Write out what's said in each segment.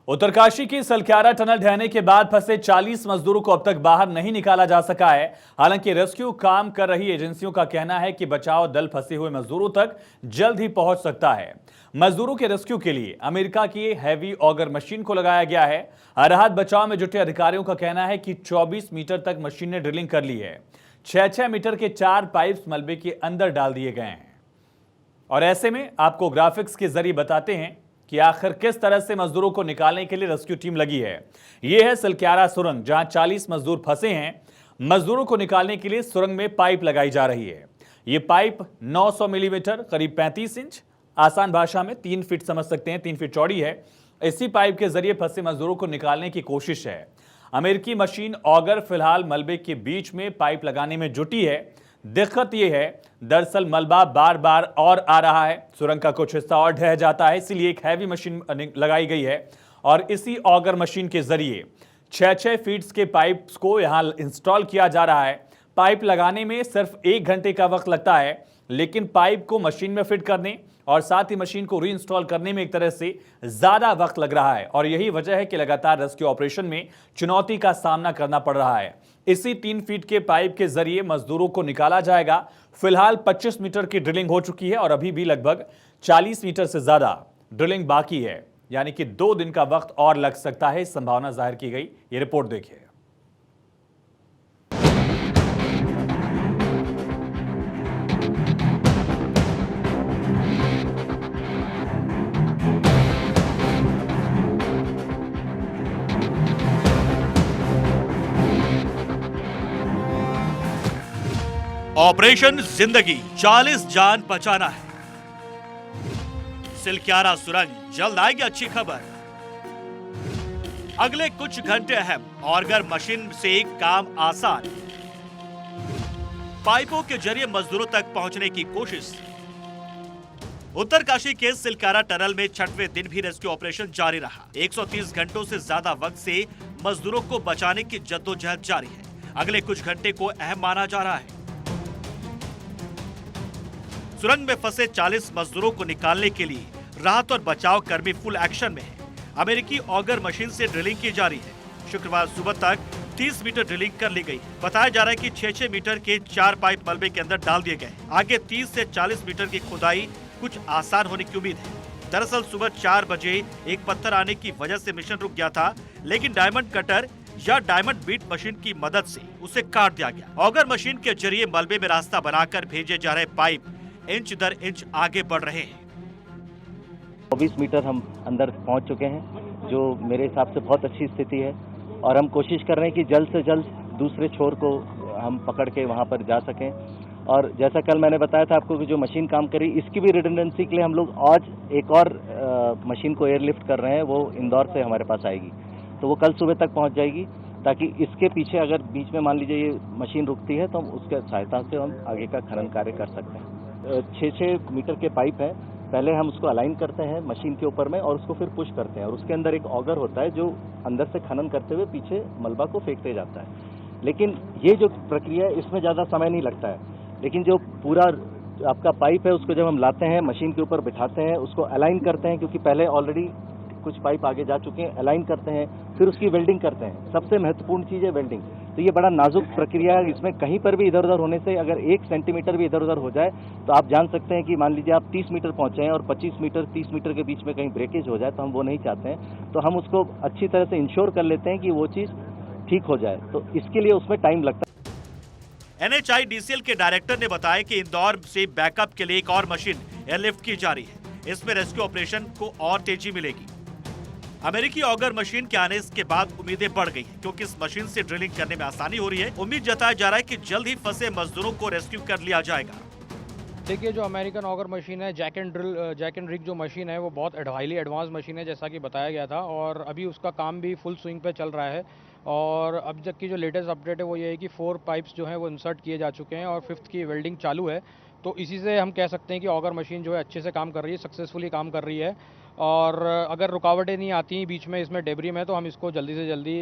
उत्तरकाशी की सलक्यारा टनल ढहने के बाद फंसे 40 मजदूरों को अब तक बाहर नहीं निकाला जा सका है। हालांकि रेस्क्यू काम कर रही एजेंसियों का कहना है कि बचाव दल फंसे हुए मजदूरों तक जल्द ही पहुंच सकता है। मजदूरों के रेस्क्यू के लिए अमेरिका की हैवी ऑगर मशीन को लगाया गया है। राहत बचाव में जुटे अधिकारियों का कहना है कि 24 मीटर तक मशीन ने ड्रिलिंग कर ली है। 6-6 मीटर के 4 पाइप्स मलबे के अंदर डाल दिए गए हैं। और ऐसे में आपको ग्राफिक्स के जरिए बताते हैं कि आखिर किस तरह से मजदूरों को निकालने के लिए रेस्क्यू टीम लगी है। यह है सलक्यारा सुरंग, जहां 40 मजदूर फंसे हैं। मजदूरों को निकालने के लिए सुरंग में पाइप लगाई जा रही है। यह पाइप 900 मिलीमीटर करीब 35 इंच, आसान भाषा में 3 फीट समझ सकते हैं, 3 फीट चौड़ी है। इसी पाइप के जरिए फंसे मजदूरों को निकालने की कोशिश है। अमेरिकी मशीन ऑगर फिलहाल मलबे के बीच में पाइप लगाने में जुटी है। दिक्कत यह है, दरअसल मलबा बार बार और आ रहा है, सुरंग का कुछ हिस्सा और ढह जाता है, इसलिए एक हैवी मशीन लगाई गई है और इसी ऑगर मशीन के जरिए 6-6 फीट्स के पाइप्स को यहां इंस्टॉल किया जा रहा है। पाइप लगाने में सिर्फ 1 घंटे का वक्त लगता है, लेकिन पाइप को मशीन में फिट करने और साथ ही मशीन को रीइंस्टॉल करने में एक तरह से ज्यादा वक्त लग रहा है। और यही वजह है कि लगातार रेस्क्यू ऑपरेशन में चुनौती का सामना करना पड़ रहा है। इसी 3 फीट के पाइप के जरिए मजदूरों को निकाला जाएगा। फिलहाल 25 मीटर की ड्रिलिंग हो चुकी है और अभी भी लगभग 40 मीटर से ज्यादा ड्रिलिंग बाकी है, यानी कि 2 दिन का वक्त और लग सकता है, संभावना जाहिर की गई। ये रिपोर्ट देखिए। ऑपरेशन जिंदगी, 40 जान बचाना है। सिलक्यारा सुरंग, जल्द आएगी अच्छी खबर। अगले कुछ घंटे अहम, ऑगर मशीन से काम आसान। पाइपों के जरिए मजदूरों तक पहुंचने की कोशिश। उत्तरकाशी के सिलक्यारा टनल में 6वें दिन भी रेस्क्यू ऑपरेशन जारी रहा। 130 घंटों से ज्यादा वक्त से मजदूरों को बचाने की जद्दोजहद जारी है। अगले कुछ घंटे को अहम माना जा रहा है। सुरंग में फंसे 40 मजदूरों को निकालने के लिए राहत और बचाव कर्मी फुल एक्शन में है। अमेरिकी ऑगर मशीन से ड्रिलिंग की जा रही है। शुक्रवार सुबह तक 30 मीटर ड्रिलिंग कर ली गई। बताया जा रहा है कि 6-6 मीटर के 4 पाइप मलबे के अंदर डाल दिए गए। आगे 30 से 40 मीटर की खुदाई कुछ आसान होने की उम्मीद है। दरअसल सुबह 4 बजे एक पत्थर आने की वजह से मिशन रुक गया था, लेकिन डायमंड कटर या डायमंड बीट मशीन की मदद से उसे काट दिया गया। ऑगर मशीन के जरिए मलबे में रास्ता बनाकर भेजे जा रहे पाइप इंच दर इंच आगे बढ़ रहे हैं। 24 मीटर हम अंदर पहुंच चुके हैं, जो मेरे हिसाब से बहुत अच्छी स्थिति है। और हम कोशिश कर रहे हैं कि जल्द से जल्द दूसरे छोर को हम पकड़ के वहां पर जा सकें। और जैसा कल मैंने बताया था आपको कि जो मशीन काम करी, इसकी भी रिडंडेंसी के लिए हम लोग आज एक और मशीन को एयरलिफ्ट कर रहे हैं। वो इंदौर से हमारे पास आएगी, तो वो कल सुबह तक पहुंच जाएगी, ताकि इसके पीछे अगर बीच में मान लीजिए ये मशीन रुकती है तो हम उसके सहायता से हम आगे का खनन कार्य कर सकते हैं। 6-6 मीटर के पाइप है। पहले हम उसको अलाइन करते हैं मशीन के ऊपर में और उसको फिर पुश करते हैं, और उसके अंदर एक ऑगर होता है जो अंदर से खनन करते हुए पीछे मलबा को फेंकते जाता है। लेकिन ये जो प्रक्रिया है, इसमें ज़्यादा समय नहीं लगता है। लेकिन जो पूरा आपका पाइप है, उसको जब हम लाते हैं मशीन के ऊपर बिठाते हैं, उसको अलाइन करते हैं, क्योंकि पहले ऑलरेडी कुछ पाइप आगे जा चुके हैं, अलाइन करते हैं, फिर उसकी वेल्डिंग करते हैं। सबसे महत्वपूर्ण चीज़ है वेल्डिंग। तो ये बड़ा नाजुक प्रक्रिया है। इसमें कहीं पर भी इधर उधर होने से, अगर 1 सेंटीमीटर भी इधर उधर हो जाए तो आप जान सकते हैं कि मान लीजिए आप 30 मीटर पहुंचे हैं और 25 मीटर 30 मीटर के बीच में कहीं ब्रेकेज हो जाए, तो हम वो नहीं चाहते हैं। तो हम उसको अच्छी तरह से इंश्योर कर लेते हैं कि वो चीज़ ठीक हो जाए, तो इसके लिए उसमें टाइम लगता है। NHIDCL के डायरेक्टर ने बताया कि इंदौर से बैकअप के लिए एक और मशीन एयरलिफ्ट की जा रही है। इसमें रेस्क्यू ऑपरेशन को और तेजी मिलेगी। अमेरिकी ऑगर मशीन के आने के बाद उम्मीदें बढ़ गई हैं, क्योंकि इस मशीन से ड्रिलिंग करने में आसानी हो रही है। उम्मीद जताया जा रहा है कि जल्द ही फंसे मजदूरों को रेस्क्यू कर लिया जाएगा। देखिए, जो अमेरिकन ऑगर मशीन है, जैक एंड रिग जो मशीन है, वो बहुत हाईली एडवांस मशीन है, जैसा कि बताया गया था। और अभी उसका काम भी फुल स्विंग पे चल रहा है। और अब तक की जो लेटेस्ट अपडेट है वो ये है कि 4 पाइप्स जो हैं वो इंसर्ट किए जा चुके हैं और 5th की वेल्डिंग चालू है। तो इसी से हम कह सकते हैं कि ऑगर मशीन जो है अच्छे से काम कर रही है, सक्सेसफुली काम कर रही है। और अगर रुकावटें नहीं आती बीच में, इसमें डेब्री में, तो हम इसको जल्दी से जल्दी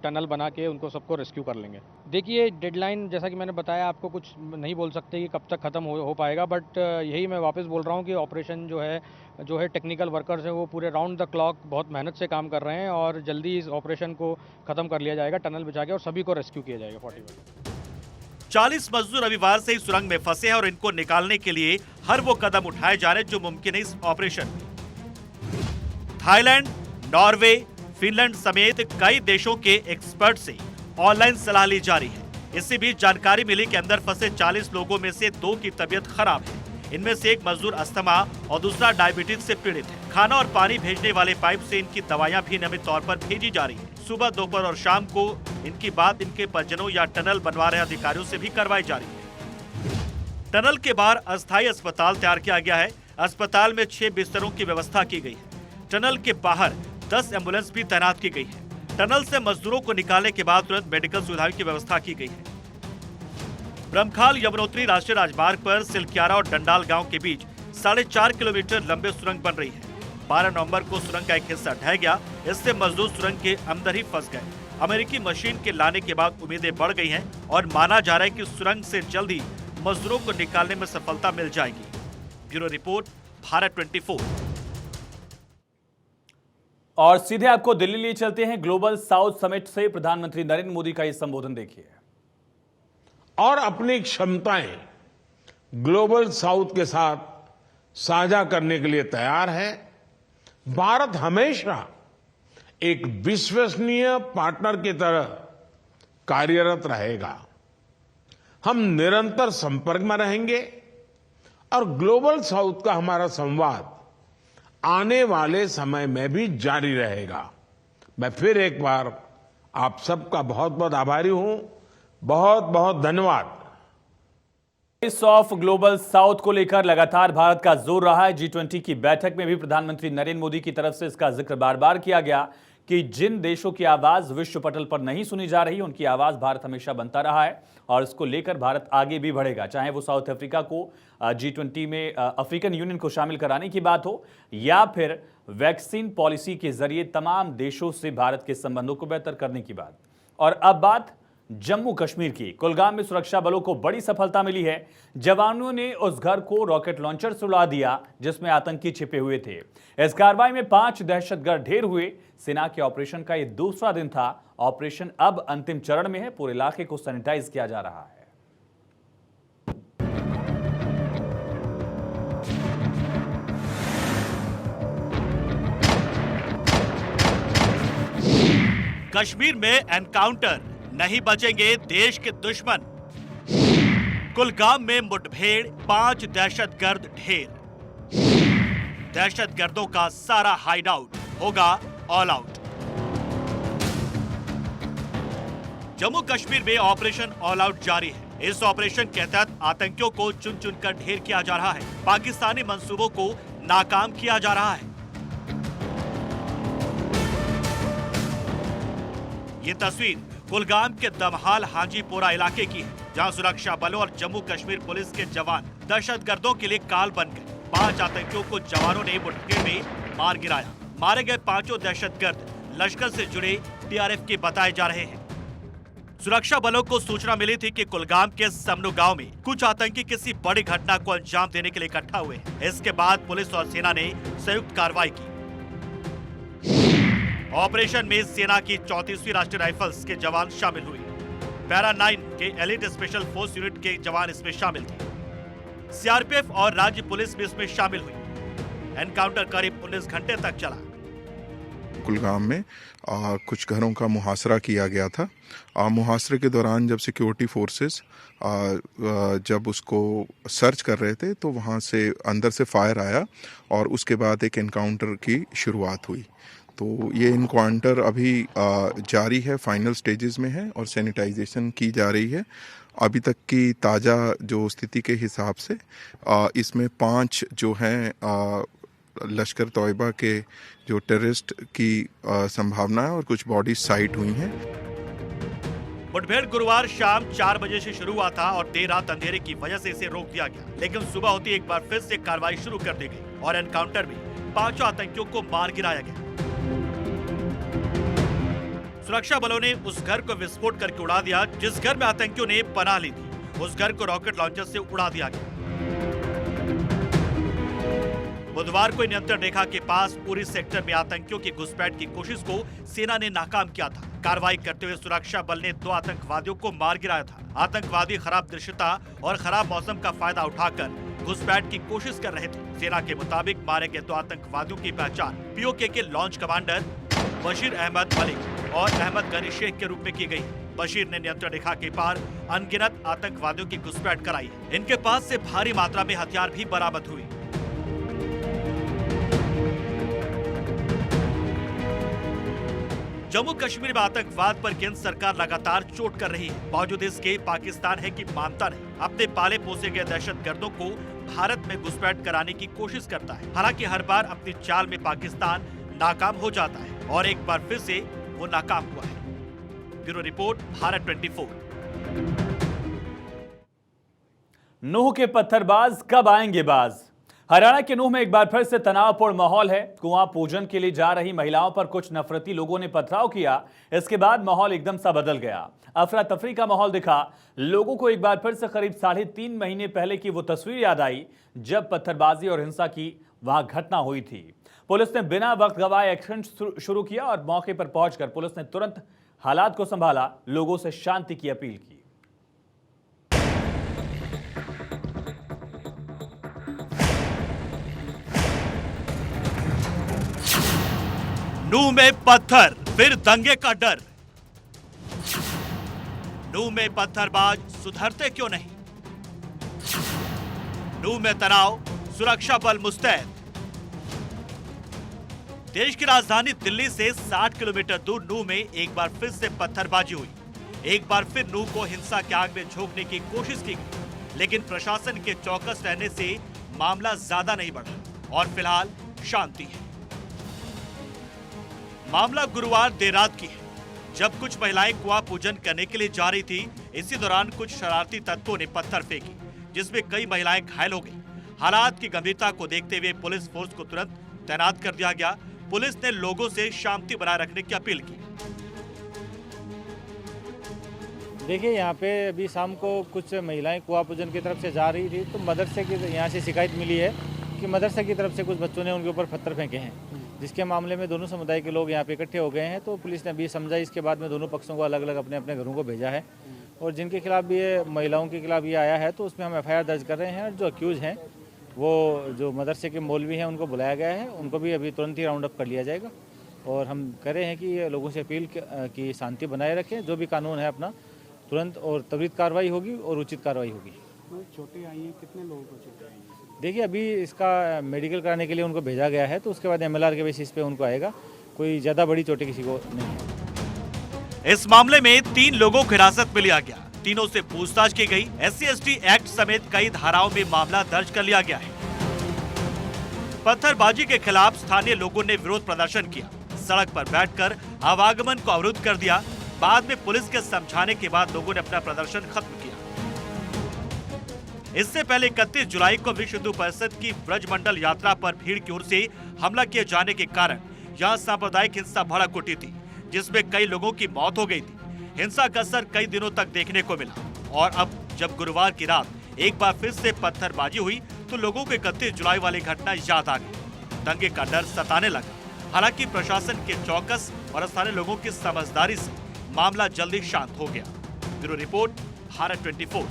टनल बना के उनको सबको रेस्क्यू कर लेंगे। देखिए, डेडलाइन जैसा कि मैंने बताया आपको, कुछ नहीं बोल सकते कि कब तक ख़त्म हो पाएगा, बट यही मैं वापस बोल रहा हूँ कि ऑपरेशन जो है जो है टेक्निकल वर्कर्स हैं वो पूरे राउंड द क्लॉक बहुत मेहनत से काम कर रहे हैं और जल्दी इस ऑपरेशन को ख़त्म कर लिया जाएगा टनल बिछा के और सभी को रेस्क्यू किया जाएगा 41। 40 मजदूर रविवार से ही सुरंग में फंसे हैं और इनको निकालने के लिए हर वो कदम उठाए जा रहे हैं जो मुमकिन है इस ऑपरेशन में। थाईलैंड, नॉर्वे, फिनलैंड समेत कई देशों के एक्सपर्ट से ऑनलाइन सलाह ली जा रही है। इससे भी जानकारी मिली कि अंदर फंसे 40 लोगों में से 2 की तबीयत खराब है। इनमें से एक मजदूर अस्थमा और दूसरा डायबिटीज से पीड़ित है। खाना और पानी भेजने वाले पाइप से इनकी दवाइयां भी नियमित तौर पर भेजी जा रही है। सुबह, दोपहर और शाम को इनकी बात इनके परिजनों या टनल बनवा रहे अधिकारियों से भी करवाई जा रही है। टनल के बाहर अस्थायी अस्पताल तैयार किया गया है। अस्पताल में 6 बिस्तरों की व्यवस्था की गई है। टनल के बाहर 10 एम्बुलेंस भी तैनात की गई है। टनल से मजदूरों को निकालने के बाद तुरंत मेडिकल सुविधाओं की व्यवस्था की गई है। ब्रह्मखाल यमुनोत्री राष्ट्रीय राजमार्ग पर सिलक्यारा और डंडाल गांव के बीच 4.5 किलोमीटर लंबे सुरंग बन रही है। 12 नवंबर को सुरंग का एक हिस्सा ढह गया। इससे मजदूर सुरंग के अंदर ही फंस गए। अमेरिकी मशीन के लाने के बाद उम्मीदें बढ़ गई हैं और माना जा रहा है कि सुरंग से जल्द ही मजदूरों को निकालने में सफलता मिल जाएगी। Bureau report, Bharat 24। और सीधे आपको दिल्ली ले चलते हैं। ग्लोबल साउथ समिट से प्रधानमंत्री नरेंद्र मोदी का ये संबोधन देखिए। और अपनी क्षमताएं ग्लोबल साउथ के साथ साझा करने के लिए तैयार है। भारत हमेशा एक विश्वसनीय पार्टनर की तरह कार्यरत रहेगा। हम निरंतर संपर्क में रहेंगे और ग्लोबल साउथ का हमारा संवाद आने वाले समय में भी जारी रहेगा। मैं फिर एक बार आप सबका बहुत बहुत आभारी हूं। बहुत बहुत धन्यवाद। वॉइस ऑफ ग्लोबल साउथ को लेकर लगातार भारत का जोर रहा है। G20 की बैठक में भी प्रधानमंत्री नरेंद्र मोदी की तरफ से इसका जिक्र बार बार किया गया कि जिन देशों की आवाज विश्व पटल पर नहीं सुनी जा रही, उनकी आवाज भारत हमेशा बनता रहा है और इसको लेकर भारत आगे भी बढ़ेगा। चाहे वो साउथ अफ्रीका को G20 में अफ्रीकन यूनियन को शामिल कराने की बात हो या फिर वैक्सीन पॉलिसी के जरिए तमाम देशों से भारत के संबंधों को बेहतर करने की बात। और अब बात जम्मू कश्मीर की। कुलगाम में सुरक्षा बलों को बड़ी सफलता मिली है। जवानों ने उस घर को रॉकेट लॉन्चर से उड़ा दिया जिसमें आतंकी छिपे हुए थे। इस कार्रवाई में 5 दहशतगर्द ढेर हुए। सेना के ऑपरेशन का यह दूसरा दिन था। ऑपरेशन अब अंतिम चरण में है। पूरे इलाके को सैनिटाइज किया जा रहा है। कश्मीर में एनकाउंटर, नहीं बचेंगे देश के दुश्मन। कुलगाम में मुठभेड़, 5 दहशतगर्द ढेर। दहशतगर्दों का सारा हाइड आउट होगा ऑल आउट। जम्मू कश्मीर में ऑपरेशन ऑल आउट जारी है। इस ऑपरेशन के तहत आतंकियों को चुन चुनकर ढेर किया जा रहा है। पाकिस्तानी मंसूबों को नाकाम किया जा रहा है। ये तस्वीर कुलगाम के दमहाल हांजीपोरा इलाके की है, जहां सुरक्षा बलों और जम्मू कश्मीर पुलिस के जवान दहशतगर्दों के लिए काल बन गए। 5 आतंकियों को जवानों ने मुठभेड़ में मार गिराया। मारे गए 5 दहशतगर्द लश्कर से जुड़े TRF के बताए जा रहे हैं। सुरक्षा बलों को सूचना मिली थी कि कुलगाम के समनू गांव में कुछ आतंकी किसी बड़ी घटना को अंजाम देने के लिए इकट्ठा हुए हैं। इसके बाद पुलिस और सेना ने संयुक्त कार्रवाई की। ऑपरेशन में सेना की 34वीं राष्ट्रीय राइफल्स के जवान शामिल हुए। पैरा 9 के एलिट स्पेशल फोर्स यूनिट के जवान इसमें शामिल थे। CRPF और राज्य पुलिस भी इसमें शामिल हुई। एनकाउंटर करीब 19 घंटे तक चला। कुलगाम में कुछ घरों का मुहासरा किया गया था। मुहासरे के दौरान जब सिक्योरिटी फोर्सेस जब उसको सर्च कर रहे थे तो वहाँ से अंदर से फायर आया और उसके बाद एक एनकाउंटर की शुरुआत हुई। तो ये इनकाउंटर अभी जारी है, फाइनल स्टेजेस में है और सैनिटाइजेशन की जा रही है। अभी तक की ताज़ा जो स्थिति के हिसाब से इसमें 5 जो हैं लश्कर तोयबा के जो टेररिस्ट की संभावना है और कुछ बॉडी साइट हुई हैं। मुठभेड़ गुरुवार शाम 4 बजे से शुरू हुआ था और देर रात अंधेरे की वजह से इसे रोक दिया गया, लेकिन सुबह होती एक बार फिर से कार्रवाई शुरू कर दी गई और एनकाउंटर में 5 आतंकियों को मार गिराया गया। सुरक्षा बलों ने उस घर को विस्फोट करके उड़ा दिया जिस घर में आतंकियों ने पनाह ली थी। उस घर को रॉकेट लॉन्चर से उड़ा दिया गया। बुधवार को नियंत्रण रेखा के पास पूरी सेक्टर में आतंकियों की घुसपैठ की कोशिश को सेना ने नाकाम किया था। कार्रवाई करते हुए सुरक्षा बल ने 2 आतंकवादियों को मार गिराया था। आतंकवादी खराब दृश्यता और खराब मौसम का फायदा उठाकर घुसपैठ की कोशिश कर रहे थे। सेना के मुताबिक मारे गए 2 आतंकवादियों की पहचान पीओके के लॉन्च कमांडर बशीर अहमद मलिक और अहमद गनी शेख के रूप में की गई। बशीर ने नियंत्रण रेखा के पार अनगिनत आतंकवादियों की घुसपैठ कराई। इनके पास से भारी मात्रा में हथियार भी बरामद हुए। जम्मू कश्मीर में आतंकवाद पर केंद्र सरकार लगातार चोट कर रही है। बावजूद इसके पाकिस्तान है कि मानता नहीं, अपने पाले पोसे गए दहशतगर्दों को भारत में घुसपैठ कराने की कोशिश करता है। हालांकि हर बार अपनी चाल में पाकिस्तान नाकाम हो जाता है और एक बार फिर से वो नाकाम हुआ है। Bureau report, Bharat 24। नूह के पत्थरबाज कब आएंगे बाज? हरियाणा के नूह में एक बार फिर से तनावपूर्ण माहौल है। कुआं पूजन के लिए जा रही महिलाओं पर कुछ नफरती लोगों ने पथराव किया। इसके बाद माहौल एकदम सा बदल गया। अफरा तफरी का माहौल दिखा। लोगों को एक बार फिर से करीब 3.5 महीने पहले की वो तस्वीर याद आई जब पत्थरबाजी और हिंसा की वहां घटना हुई थी। पुलिस ने बिना वक्त गवाए एक्शन शुरू किया और मौके पर पहुंचकर पुलिस ने तुरंत हालात को संभाला, लोगों से शांति की अपील की। नूह में पत्थर, फिर दंगे का डर। नूह में पत्थरबाज सुधरते क्यों नहीं? नूह में तनाव, सुरक्षा बल मुस्तैद। देश की राजधानी दिल्ली से 60 किलोमीटर दूर नूह में एक बार फिर से पत्थरबाजी हुई। एक बार फिर नूह को हिंसा के आग में झोंकने की कोशिश की गई, लेकिन प्रशासन के चौकस रहने से मामला ज्यादा नहीं बढ़ा और फिलहाल शांति है। मामला गुरुवार देर रात की है, जब कुछ महिलाएं कुआं पूजन करने के लिए जा रही थी। इसी दौरान कुछ शरारती तत्वों ने पत्थर फेंके, जिसमें कई महिलाएं घायल हो गई। हालात की गंभीरता को देखते हुए पुलिस फोर्स को तुरंत तैनात कर दिया गया। पुलिस ने लोगों से शांति बनाए रखने की अपील की। देखिए, यहाँ पे अभी शाम को कुछ महिलाएं कुआं पूजन की तरफ से जा रही थी, तो मदरसे की यहाँ से शिकायत मिली है कि मदरसे की तरफ से कुछ बच्चों ने उनके ऊपर पत्थर फेंके हैं, जिसके मामले में दोनों समुदाय के लोग यहाँ पे इकट्ठे हो गए हैं। तो पुलिस ने अभी समझा, इसके बाद में दोनों पक्षों को अलग अलग अपने अपने घरों को भेजा है और जिनके खिलाफ भी ये महिलाओं के खिलाफ ये आया है तो उसमें हम FIR दर्ज कर रहे हैं। और जो अक्यूज हैं, वो जो मदरसे के मौलवी हैं, उनको बुलाया गया है, उनको भी अभी तुरंत ही राउंड अप कर लिया जाएगा। और हम कह रहे हैं कि ये लोगों से अपील की शांति बनाए रखें, जो भी कानून है अपना तुरंत और त्वरित कार्रवाई होगी और उचित कार्रवाई होगी। चोटें आई हैं, कितने लोगों को चोटें आई हैं? देखिए, अभी इसका मेडिकल कराने के लिए उनको भेजा गया है, तो उसके बाद MLR के बेसिस पे उनको आएगा। कोई ज़्यादा बड़ी चोटें किसी को नहीं है। इस मामले में 3 लोगों को हिरासत में लिया गया। तीनों से पूछताछ की गई। SC/ST एक्ट समेत कई धाराओं में मामला दर्ज कर लिया गया है। पत्थरबाजी के खिलाफ स्थानीय लोगों ने विरोध प्रदर्शन किया, सड़क पर बैठकर आवागमन को अवरुद्ध कर दिया। बाद में पुलिस के समझाने के बाद लोगों ने अपना प्रदर्शन खत्म किया। इससे पहले 31 जुलाई को विश्व हिंदू परिषद की ब्रजमंडल यात्रा पर भीड़ की ओर से हमला किए जाने के कारण यहां सांप्रदायिक हिंसा भड़क उठी थी, जिसमें कई लोगों की मौत हो गई थी। हिंसा का असर कई दिनों तक देखने को मिला और अब जब गुरुवार की रात एक बार फिर से पत्थरबाजी हुई तो लोगों को 31 जुलाई वाली घटना याद आ गई। दंगे का डर सताने लगा। हालांकि प्रशासन के चौकस और स्थानीय लोगों की समझदारी से मामला जल्दी शांत हो गया। Bureau report, Bharat 24।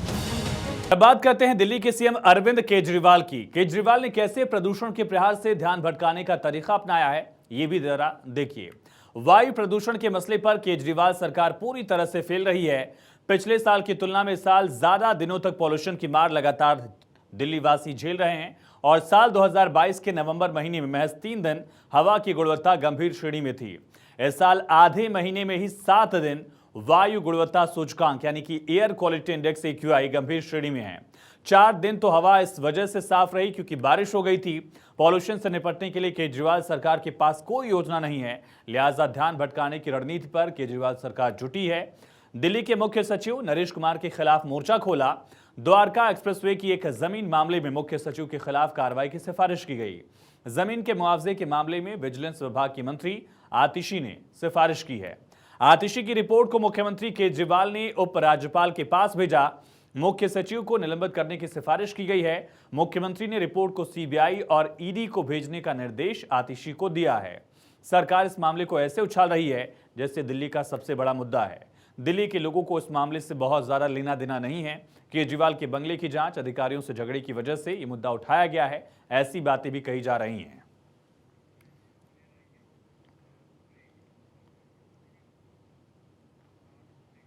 अब बात करते हैं दिल्ली के CM अरविंद केजरीवाल की। केजरीवाल ने कैसे प्रदूषण के प्रहार से ध्यान भटकाने का तरीका अपनाया है, ये भी जरा देखिए। वायु प्रदूषण के मसले पर केजरीवाल सरकार पूरी तरह से फेल रही है। पिछले साल की तुलना में इस साल ज्यादा दिनों तक पॉल्यूशन की मार लगातार दिल्ली वासी झेल रहे हैं और साल 2022 के नवंबर महीने में महज 3 दिन हवा की गुणवत्ता गंभीर श्रेणी में थी। इस साल आधे महीने में ही 7 दिन वायु गुणवत्ता सूचकांक यानी कि एयर क्वालिटी इंडेक्स AQI गंभीर श्रेणी में है। 4 दिन तो हवा इस वजह से साफ रही क्योंकि बारिश हो गई थी। पॉल्यूशन से निपटने के लिए केजरीवाल सरकार के पास कोई योजना नहीं है, लिहाजा ध्यान भटकाने की रणनीति पर केजरीवाल सरकार जुटी है। दिल्ली के मुख्य सचिव नरेश कुमार के खिलाफ मोर्चा खोला। द्वारका एक्सप्रेसवे की एक जमीन मामले में मुख्य सचिव के खिलाफ कार्रवाई की सिफारिश की गई। जमीन के मुआवजे के मामले में विजिलेंस विभाग की मंत्री आतिशी ने सिफारिश की है। आतिशी की रिपोर्ट को मुख्यमंत्री केजरीवाल ने उपराज्यपाल के पास भेजा। मुख्य सचिव को निलंबित करने की सिफारिश की गई है। मुख्यमंत्री ने रिपोर्ट को सीबीआई और ईडी को भेजने का निर्देश आतिशी को दिया है। सरकार इस मामले को ऐसे उछाल रही है जैसे दिल्ली का सबसे बड़ा मुद्दा है। दिल्ली के लोगों को इस मामले से बहुत ज्यादा लेना देना नहीं है। केजरीवाल के बंगले की जांच अधिकारियों से झगड़े की वजह से ये मुद्दा उठाया गया है, ऐसी बातें भी कही जा रही हैं।